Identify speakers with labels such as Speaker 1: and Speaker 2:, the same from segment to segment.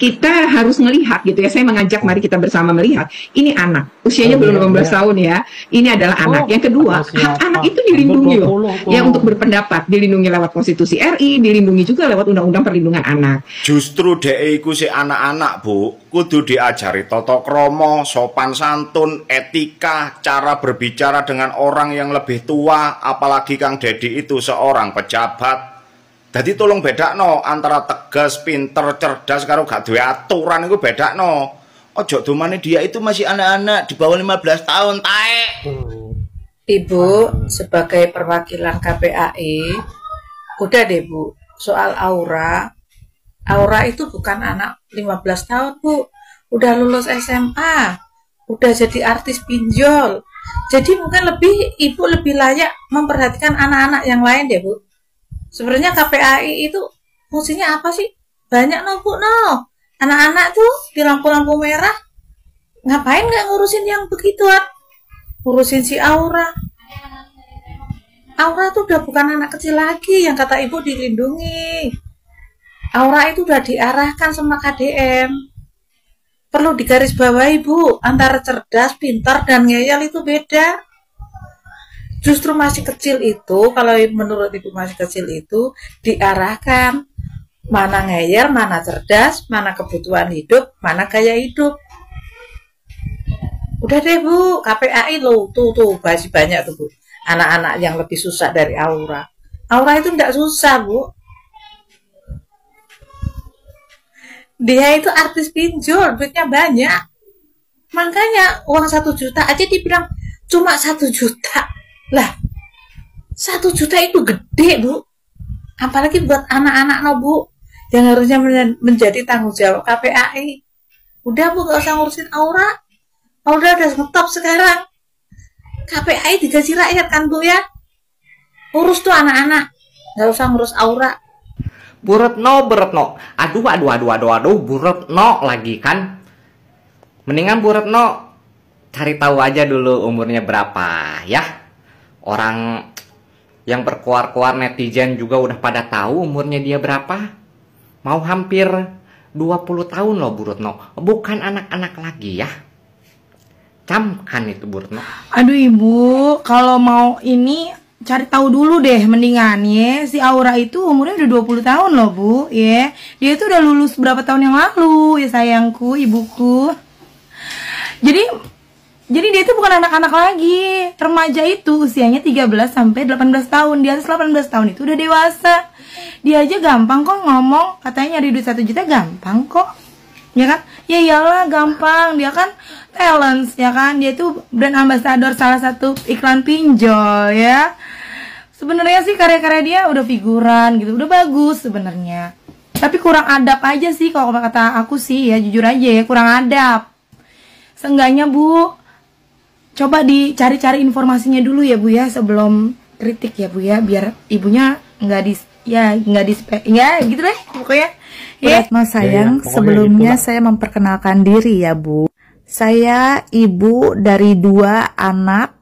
Speaker 1: kita harus melihat gitu ya. Saya mengajak mari kita bersama melihat ini anak usianya
Speaker 2: Oh
Speaker 1: belum
Speaker 2: iya
Speaker 1: 18
Speaker 2: iya.
Speaker 1: tahun ya. Ini adalah anak.
Speaker 2: Oh
Speaker 1: Yang kedua,
Speaker 2: masih
Speaker 1: hak anak itu
Speaker 2: hampir
Speaker 1: dilindungi loh.
Speaker 2: 20
Speaker 1: Ya untuk
Speaker 2: tuh.
Speaker 1: berpendapat dilindungi lewat konstitusi RI, dilindungi juga lewat undang-undang perlindungan anak.
Speaker 3: Justru dhek iku si anak-anak, Bu, kudu diajari tata krama, sopan santun, etika, cara berbicara dengan orang yang lebih tua, apalagi Kang Dedi itu seorang pejabat. Jadi tolong bedakno antara tegas, pinter, cerdas karo gak duwe aturan iku bedakno. Ojo domane dia itu masih anak-anak di bawah 15 tahun, taek.
Speaker 4: Ibu sebagai perwakilan KPAI, udah deh Bu, soal Aura. Aura itu bukan anak 15 tahun Bu, udah lulus SMA, udah jadi artis pinjol. Jadi mungkin Ibu lebih layak memperhatikan anak-anak yang lain deh Bu. Sebenarnya KPAI itu fungsinya apa sih? Banyak no Bu no. Anak-anak tuh di lampu-lampu merah ngapain nggak ngurusin yang begituan? Ngurusin si Aura. Aura tuh udah bukan anak kecil lagi yang kata Ibu dilindungi. Aura itu udah diarahkan sama KDM. Perlu digarisbawahi Bu, antara cerdas, pintar, dan ngeyel itu beda. Justru masih kecil itu, kalau menurut Ibu masih kecil itu, diarahkan mana ngeyel, mana cerdas, mana kebutuhan hidup, mana gaya hidup. Udah deh Bu, KPAI loh, tuh masih banyak tuh Bu. Anak-anak yang lebih susah dari Aura. Aura itu enggak susah Bu. Dia itu artis pinjol, duitnya banyak. Makanya uang 1 juta aja dibilang cuma 1 juta. Lah, 1 juta itu gede Bu. Apalagi buat anak-anak no Bu, yang harusnya menjadi tanggung jawab KPAI. Udah Bu, gak usah ngurusin Aura. Aura udah ngetop sekarang. KPAI digaji rakyat kan Bu ya. Urus tuh anak-anak, gak usah ngurus Aura.
Speaker 5: Bu Retno, aduh, Bu Retno lagi kan. Mendingan Bu Retno cari tahu aja dulu umurnya berapa ya. Orang yang berkuar-kuar netizen juga udah pada tahu umurnya dia berapa. Mau hampir 20 tahun loh Bu Retno. Bukan anak-anak lagi ya. Camkan itu Bu Retno.
Speaker 6: Aduh Ibu, kalau mau ini cari tahu dulu deh mendingan ya. Si Aura itu umurnya udah 20 tahun loh Bu ya. Dia itu udah lulus berapa tahun yang lalu ya sayangku, ibuku. Jadi dia itu bukan anak-anak lagi. Remaja itu usianya 13 sampai 18 tahun. Di atas 18 tahun itu udah dewasa. Dia aja gampang kok ngomong, katanya nyari duit 1 juta gampang kok. Ya kan? Ya iyalah gampang. Dia kan talent ya kan. Dia itu brand ambassador salah satu iklan pinjol ya. Sebenarnya sih karya-karya dia udah figuran gitu, udah bagus sebenarnya. Tapi kurang adab aja sih kalau kata aku sih ya, jujur aja ya, kurang adab. Seenggaknya Bu, coba dicari-cari informasinya dulu ya Bu ya sebelum kritik ya Bu ya, biar ibunya nggak gitu deh pokoknya. Ya.
Speaker 7: Retno sayang, sebelumnya saya memperkenalkan diri ya Bu. Saya ibu dari 2 anak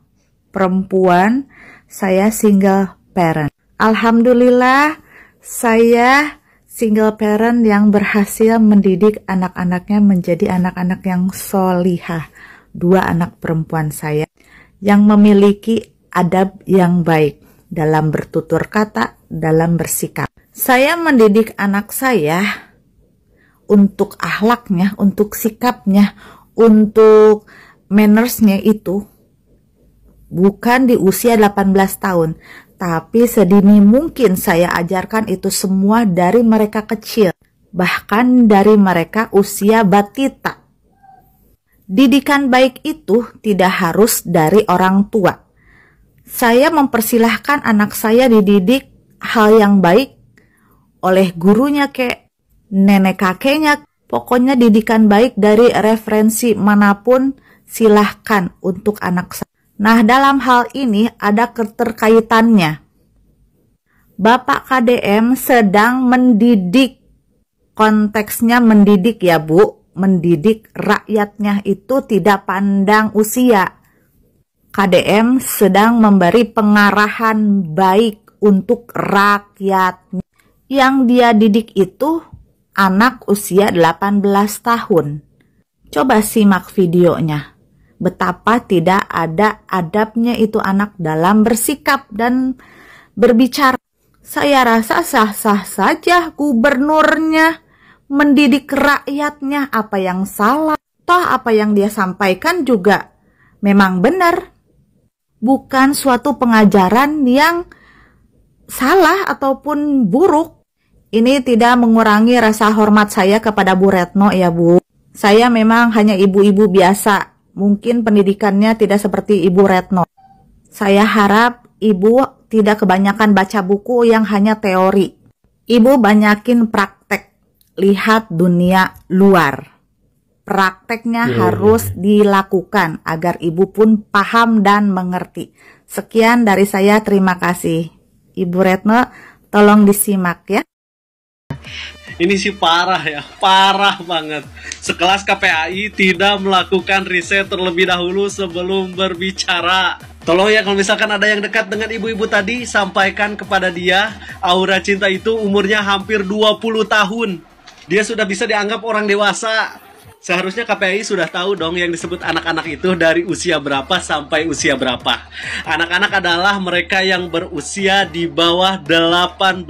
Speaker 7: perempuan. Saya single parent. Alhamdulillah, saya single parent yang berhasil mendidik anak-anaknya menjadi anak-anak yang solihah. 2 anak perempuan saya yang memiliki adab yang baik dalam bertutur kata, dalam bersikap. Saya mendidik anak saya untuk akhlaknya, untuk sikapnya, untuk mannersnya itu bukan di usia 18 tahun, tapi sedini mungkin saya ajarkan itu semua dari mereka kecil, bahkan dari mereka usia batita. Didikan baik itu tidak harus dari orang tua. Saya mempersilahkan anak saya dididik hal yang baik oleh gurunya kek, nenek kakeknya. Pokoknya didikan baik dari referensi manapun silahkan untuk anak saya. Nah, dalam hal ini ada keterkaitannya. Bapak KDM sedang mendidik, konteksnya mendidik ya Bu, mendidik rakyatnya itu tidak pandang usia. KDM sedang memberi pengarahan baik untuk rakyatnya. Yang dia didik itu anak usia 18 tahun. Coba simak videonya. Betapa tidak ada adabnya itu anak dalam bersikap dan berbicara. Saya rasa sah-sah saja gubernurnya mendidik rakyatnya. Apa yang salah? Toh apa yang dia sampaikan juga memang benar. Bukan suatu pengajaran yang salah ataupun buruk. Ini tidak mengurangi rasa hormat saya kepada Bu Retno ya Bu. Saya memang hanya ibu-ibu biasa. Mungkin pendidikannya tidak seperti Ibu Retno. Saya harap Ibu tidak kebanyakan baca buku yang hanya teori. Ibu banyakin praktek. Lihat dunia luar. Prakteknya harus dilakukan agar Ibu pun paham dan mengerti. Sekian dari saya, terima kasih. Ibu Retno, tolong disimak ya.
Speaker 2: Ini sih parah ya, parah banget. Sekelas KPAI tidak melakukan riset terlebih dahulu sebelum berbicara. Tolong ya, kalau misalkan ada yang dekat dengan ibu-ibu tadi, sampaikan kepada dia, Aura Cinta itu umurnya hampir 20 tahun. Dia sudah bisa dianggap orang dewasa. Seharusnya KPAI sudah tahu dong yang disebut anak-anak itu dari usia berapa sampai usia berapa. Anak-anak adalah mereka yang berusia di bawah 18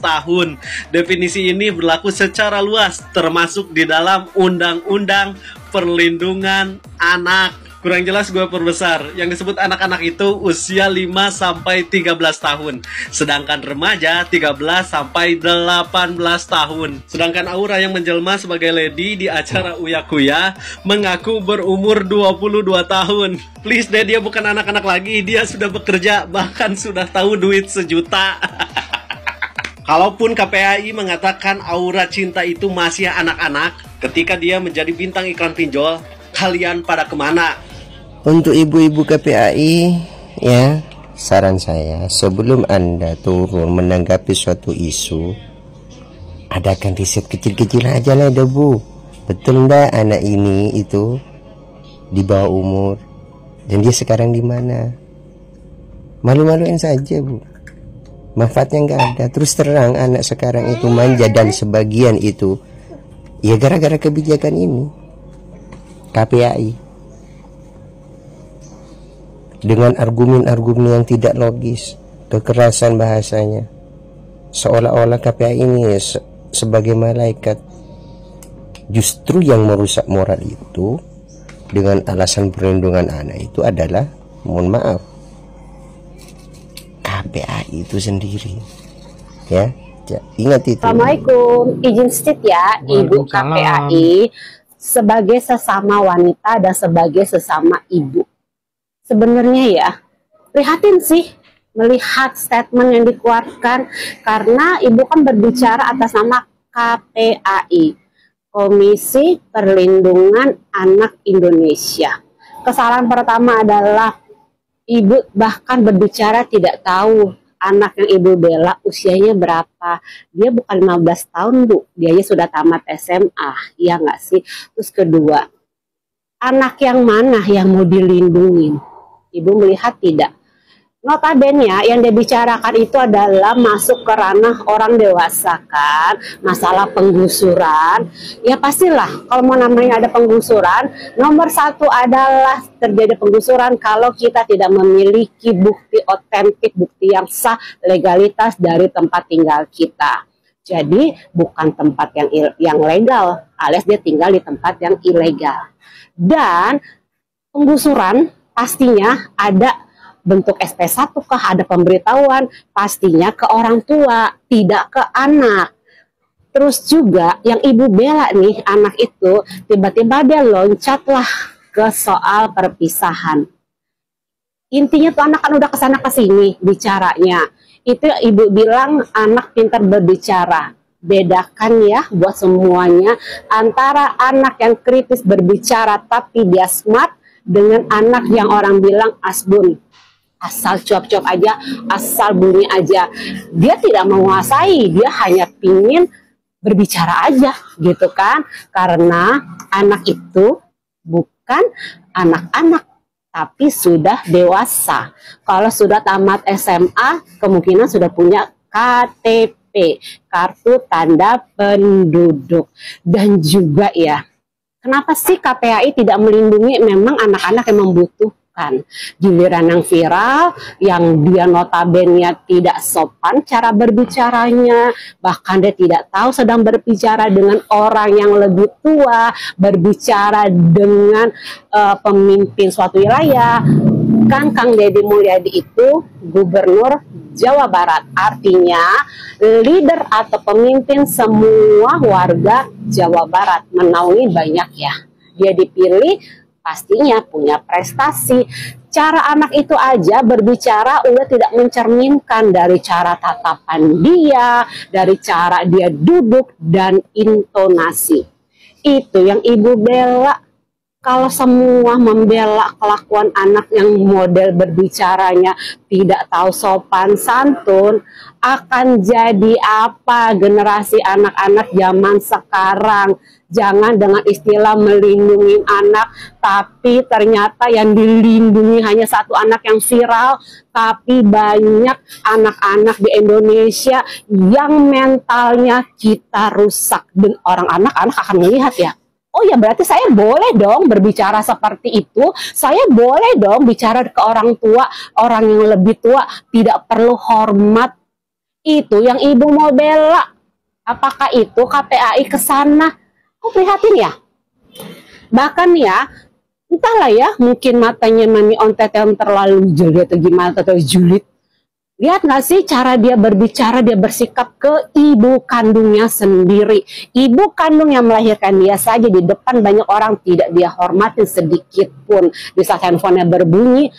Speaker 2: tahun. Definisi ini berlaku secara luas, termasuk di dalam Undang-Undang Perlindungan Anak. Kurang jelas gue perbesar. Yang disebut anak-anak itu usia 5 sampai 13 tahun. Sedangkan remaja 13 sampai 18 tahun. Sedangkan Aura yang menjelma sebagai lady di acara Uya Kuya mengaku berumur 22 tahun. Please deh, dia bukan anak-anak lagi. Dia sudah bekerja, bahkan sudah tahu duit sejuta. Kalaupun KPAI mengatakan Aura Cinta itu masih anak-anak, ketika dia menjadi bintang iklan pinjol, kalian pada kemana?
Speaker 8: Untuk ibu-ibu KPAI, ya, saran saya sebelum Anda turun menanggapi suatu isu, adakan riset kecil-kecil aja lah dah Bu. Betul ndak anak ini itu di bawah umur dan dia sekarang di mana? Malu-maluin saja Bu. Manfaatnya nggak ada. Terus terang anak sekarang itu manja dan sebagian itu ya gara-gara kebijakan ini KPAI. Dengan argumen-argumen yang tidak logis, kekerasan bahasanya, seolah-olah KPAI ini sebagai malaikat. Justru yang merusak moral itu dengan alasan perlindungan anak itu adalah, mohon maaf, KPAI itu sendiri. Ya, ingat itu.
Speaker 9: Assalamualaikum, izin sedikit ya, Ibu KPAI, sebagai sesama wanita dan sebagai sesama ibu. Sebenarnya ya, prihatin sih melihat statement yang dikeluarkan, karena ibu kan berbicara atas nama KPAI, Komisi Perlindungan Anak Indonesia. Kesalahan pertama adalah ibu bahkan berbicara tidak tahu anak yang ibu bela usianya berapa. Dia bukan 15 tahun Bu, dia sudah tamat SMA, ya nggak sih? Terus kedua, anak yang mana yang mau dilindungi? Ibu melihat tidak. Notabene yang dibicarakan itu adalah masuk ke ranah orang dewasa kan, masalah penggusuran. Ya pastilah kalau mau namanya ada penggusuran, nomor satu adalah terjadi penggusuran kalau kita tidak memiliki bukti otentik, bukti yang sah, legalitas dari tempat tinggal kita. Jadi bukan tempat yang legal, alias dia tinggal di tempat yang ilegal. Dan penggusuran pastinya ada bentuk SP1 kah, ada pemberitahuan, pastinya ke orang tua, tidak ke anak. Terus juga yang ibu bela nih, anak itu tiba-tiba dia loncatlah ke soal perpisahan. Intinya tuh anak kan udah kesana kesini bicaranya. Itu ibu bilang anak pintar berbicara. Bedakan ya buat semuanya antara anak yang kritis berbicara tapi dia smart, dengan anak yang orang bilang asbun, asal cuap-cuap aja, asal bunyi aja. Dia tidak menguasai, dia hanya pingin berbicara aja gitu kan. Karena anak itu bukan anak-anak, tapi sudah dewasa. Kalau sudah tamat SMA, kemungkinan sudah punya KTP. KTP, kartu tanda penduduk. Dan juga ya, kenapa sih KPAI tidak melindungi memang anak-anak yang membutuhkan? Giliran yang viral, yang dia notabene tidak sopan cara berbicaranya, bahkan dia tidak tahu sedang berbicara dengan orang yang lebih tua, berbicara dengan pemimpin suatu wilayah. Kan Kang Deddy Mulyadi itu gubernur Jawa Barat, artinya leader atau pemimpin semua warga Jawa Barat, menaungi banyak ya. Dia dipilih pastinya punya prestasi. Cara anak itu aja berbicara udah tidak mencerminkan dari cara tatapan dia, dari cara dia duduk dan intonasi. Itu yang Ibu bela. Kalau semua membela kelakuan anak yang model berbicaranya tidak tahu sopan santun, akan jadi apa generasi anak-anak zaman sekarang? Jangan dengan istilah melindungi anak, tapi ternyata yang dilindungi hanya satu anak yang viral, tapi banyak anak-anak di Indonesia yang mentalnya kita rusak. Dan orang anak-anak akan melihat ya, oh ya berarti saya boleh dong berbicara seperti itu. Saya boleh dong bicara ke orang tua, orang yang lebih tua, tidak perlu hormat. Itu yang Ibu mau bela. Apakah itu KPAI ke sana? Kok prihatin ya? Bahkan ya, entahlah ya, mungkin matanya Mami Ontet yang terlalu jeli atau gimana, atau julid. Lihat nggak sih cara dia berbicara, dia bersikap ke ibu kandungnya sendiri. Ibu kandung yang melahirkan dia saja di depan banyak orang tidak dia hormatin sedikit pun. Di saat handphonenya berbunyi,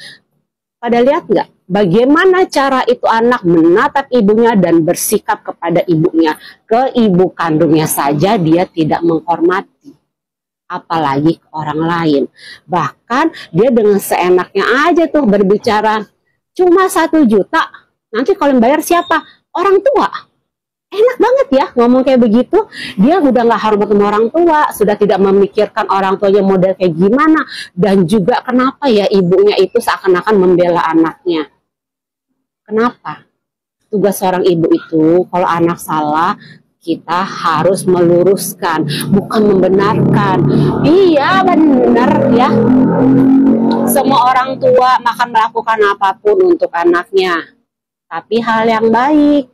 Speaker 9: pada lihat nggak? Bagaimana cara itu anak menatap ibunya dan bersikap kepada ibunya. Ke ibu kandungnya saja dia tidak menghormati. Apalagi ke orang lain. Bahkan dia dengan seenaknya aja tuh berbicara. Cuma 1 juta. Nanti kalau yang bayar siapa? Orang tua. Enak banget ya ngomong kayak begitu. Dia udah gak hormat sama orang tua. Sudah tidak memikirkan orang tuanya model kayak gimana. Dan juga kenapa ya ibunya itu seakan-akan membela anaknya. Kenapa? Tugas seorang ibu itu kalau anak salah, kita harus meluruskan, bukan membenarkan. Iya benar ya. Semua orang tua akan melakukan apapun untuk anaknya. Tapi hal yang baik,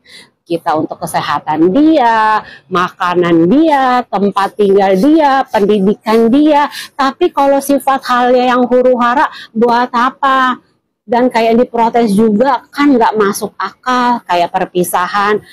Speaker 9: kita untuk kesehatan dia, makanan dia, tempat tinggal dia, pendidikan dia. Tapi kalau sifat halnya yang huru-hara, buat apa? Dan kayak diprotes juga kan nggak masuk akal, kayak perpisahan.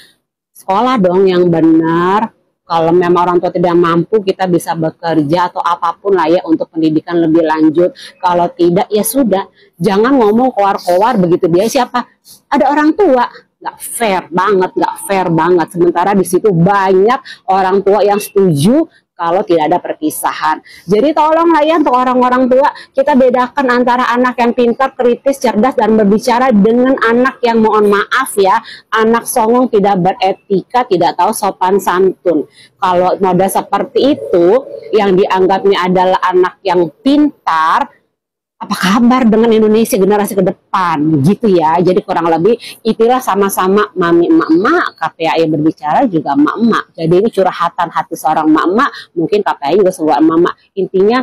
Speaker 9: Sekolah dong yang benar. Kalau memang orang tua tidak mampu, kita bisa bekerja atau apapun lah ya untuk pendidikan lebih lanjut. Kalau tidak, ya sudah. Jangan ngomong koar-koar begitu dia siapa? Ada orang tua. Nggak fair banget, nggak fair banget. Sementara di situ banyak orang tua yang setuju kalau tidak ada perpisahan. Jadi tolonglah ya untuk orang-orang tua, kita bedakan antara anak yang pintar, kritis, cerdas, dan berbicara dengan anak yang mohon maaf ya, anak songong, tidak beretika, tidak tahu sopan santun. Kalau model seperti itu, yang dianggapnya adalah anak yang pintar, apa kabar dengan Indonesia generasi ke depan gitu ya. Jadi kurang lebih itulah sama-sama mami emak-emak, KPAI berbicara juga emak-emak. Jadi ini curhatan hati seorang emak-emak, mungkin KPAI juga sebuah emak-emak. Intinya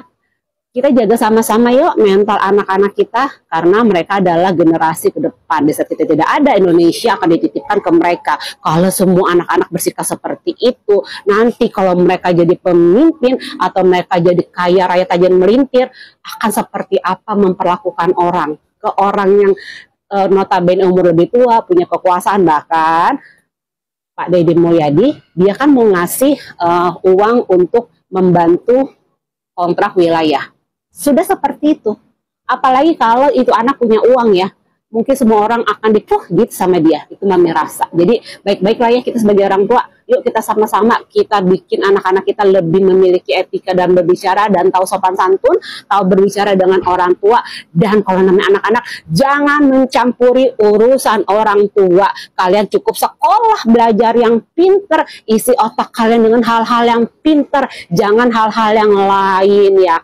Speaker 9: kita jaga sama-sama yuk mental anak-anak kita, karena mereka adalah generasi ke depan. Di saat kita tidak ada, Indonesia akan dititipkan ke mereka. Kalau semua anak-anak bersikap seperti itu, nanti kalau mereka jadi pemimpin atau mereka jadi kaya raya tajam melintir, akan seperti apa memperlakukan orang. Ke orang yang notabene umur lebih tua, punya kekuasaan. Bahkan Pak Deddy Mulyadi, dia kan mau ngasih uang untuk membantu kontrak wilayah. Sudah seperti itu. Apalagi kalau itu anak punya uang ya. Mungkin semua orang akan gitu sama dia. Itu mami rasa. Jadi baik-baiklah ya kita sebagai orang tua. Yuk kita sama-sama kita bikin anak-anak kita lebih memiliki etika dan berbicara dan tahu sopan santun, tahu berbicara dengan orang tua. Dan kalau namanya anak-anak, jangan mencampuri urusan orang tua. Kalian cukup sekolah, belajar yang pinter, isi otak kalian dengan hal-hal yang pinter, jangan hal-hal yang lain ya.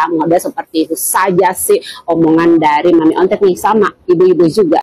Speaker 9: Model seperti itu saja sih omongan dari Mami Ontet nih, sama ibu-ibu juga.